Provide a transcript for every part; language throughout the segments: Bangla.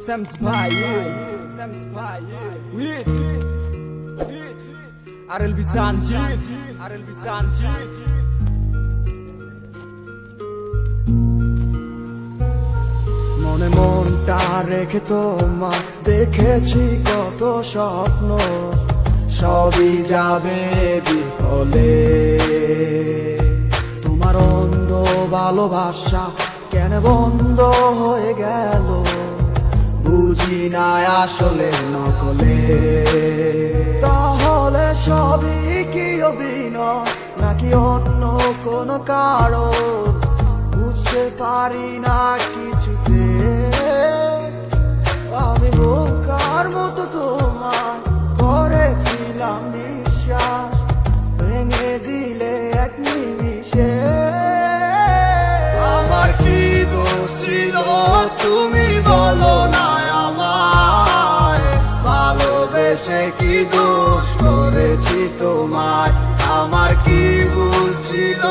RLB Sanjit, মনে মনটা রেখে তোমার দেখেছি কত স্বপ্ন, সবই যাবে বিফলে। তোমার অন্ধ ভালোবাসা কেন বন্ধ হয়ে গেল, বুঝি না আসলে নকলে। তাহলে সবই কি অভিনয় নাকি অন্য কোনো কারণ, বুঝতে পারি না কিছুতে। আমি বোকার মতো তোমার করেছিলাম বিশ্বাস, ভেঙে দিলে এক নিমিষে। আমার কি দোষ ছিল তুমি বলো না আমায়, ভালোবেসে কি দোষ করেছি তোমায়। আমার কি ভুল ছিল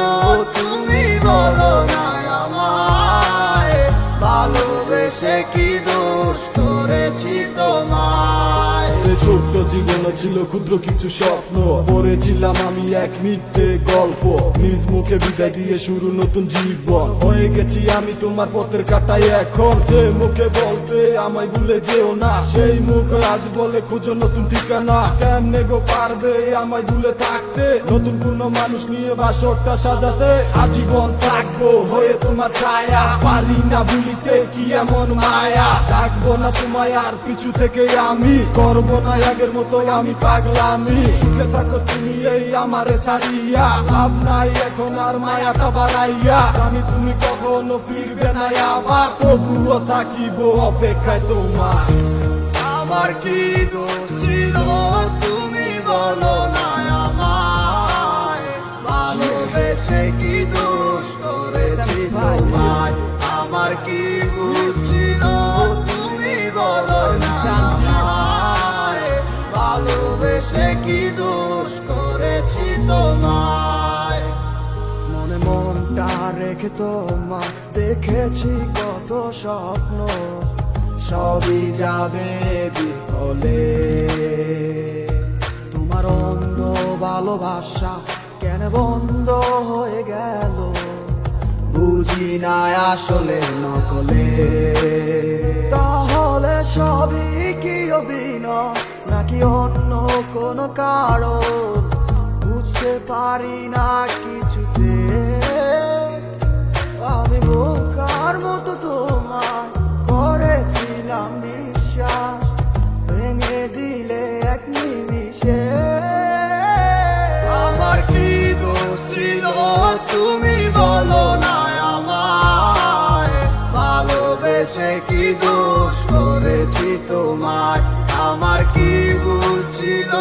তুমি বলো না আমায়, ভালোবেসে কি দোষ করেছি তোমায়। ছোট্ট জীবনে ছিল ক্ষুদ্র কিছু স্বপ্ন, পড়েছিলাম আমি এক মিথ্যে গল্প। নিজ মুখে বিদায় দিয়ে শুরু নতুন জীবন, হয়ে গেছি আমি তোমার পথের কাটাই এখন। যে মুখে বলতে আমায় ভুলে যেও না, সেই মুখ আজ বলে খুঁজো নতুন ঠিকানা। কেমনে গো পারবে আমায় ভুলে থাকতে, নতুন কোন মানুষ নিয়ে বাসরটা সাজাতে। আজীবন থাকবো হয়ে তোমার ছায়া, পারি না ভুলিতে কি এমন মায়া। ডাকবো না তোমায় আর পিছু থেকে আমি, করবো না আগের মতো আমি পাগলামি। সুখে থাকো তুমি এই আমারে সারিয়া, লাভ নাই এখন আর মায়াটা বাড়াইয়া। জানি তুমি কখনো ফিরবে না আবার, তবুও থাকিব অপেক্ষায় তোমার। আমার কি দোষ ছিল তুমি বলো না আমায়, ভালোবেসে কি দোষ করেছি তোমায়। আমার কি ভুল ছিল তুমি বলো না আমায়, ভালোবেসে কি দোষ করেছি তোমায়। মনে মনটা রেখে তোমার দেখেছি কত স্বপ্ন, সবই যাবে বিফলে। তোমার অন্ধ ভালোবাসা কেন বন্ধ হয়ে গেল, বুঝি না আসলে নকলে। তাহলে সবই কি অভিনয় নাকি অন্য কোনো কারণ, বুঝতে পারি না কিছুতে। আমি বোকার মতো তোমার করেছিলাম বিশ্বাস, ভেঙে দিলে এক নিমিষে। আমার কি দোষ ছিল তুমি বলো না আমায়, ভালোবেসে কি দোষ করেছি তোমায়। আমার কি ভুল ছিল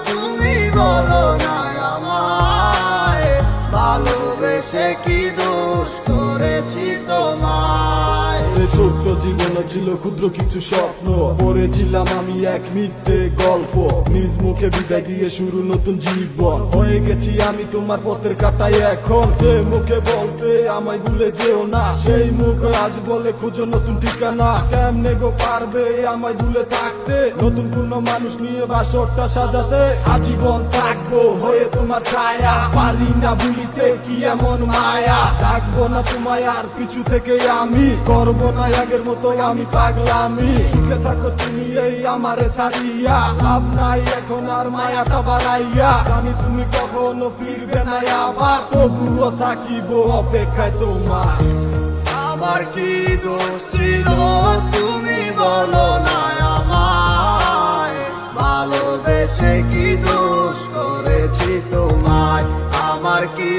তুমি বলো না আমায়, ভালোবেসে কি দোষ করেছি তোমায়। ছোট্ট জীবনে ছিল ক্ষুদ্র কিছু স্বপ্ন, পড়েছিলাম আমি এক মিথ্যে গল্প। নিজ মুখে বিদায় দিয়ে শুরু নতুন জীবন, হয়ে গেছি আমি তোমার পথের কাটাই এখন। যে মুখে বলতে আমায় ভুলে যেও না, সেই মুখ আজ বলে খুঁজো নতুন ঠিকানা। কেমনে গো পারবে আমায় ভুলে থাকতে, নতুন কোন মানুষ নিয়ে বাসরটা সাজাতে। আজীবন থাকবো হয়ে তোমার ছায়া, পারি না ভুলিতে কি এমন মায়া। ডাকবো না তোমায় আর পিছু থেকে আমি, করবো না আগের মতো আমি পাগলামি। সুখে থাকো তুমি এই আমারে সারিয়া, লাভ নাই এখন আর মায়াটা বাড়াইয়া। জানি তুমি কখনো ফিরবে না আবার, তবুও থাকিব অপেক্ষায় তোমার। আমার কি দোষ ছিল তুমি বলো না আমায়, ভালোবেসে কি দোষ করেছি তোমায়। আমার কি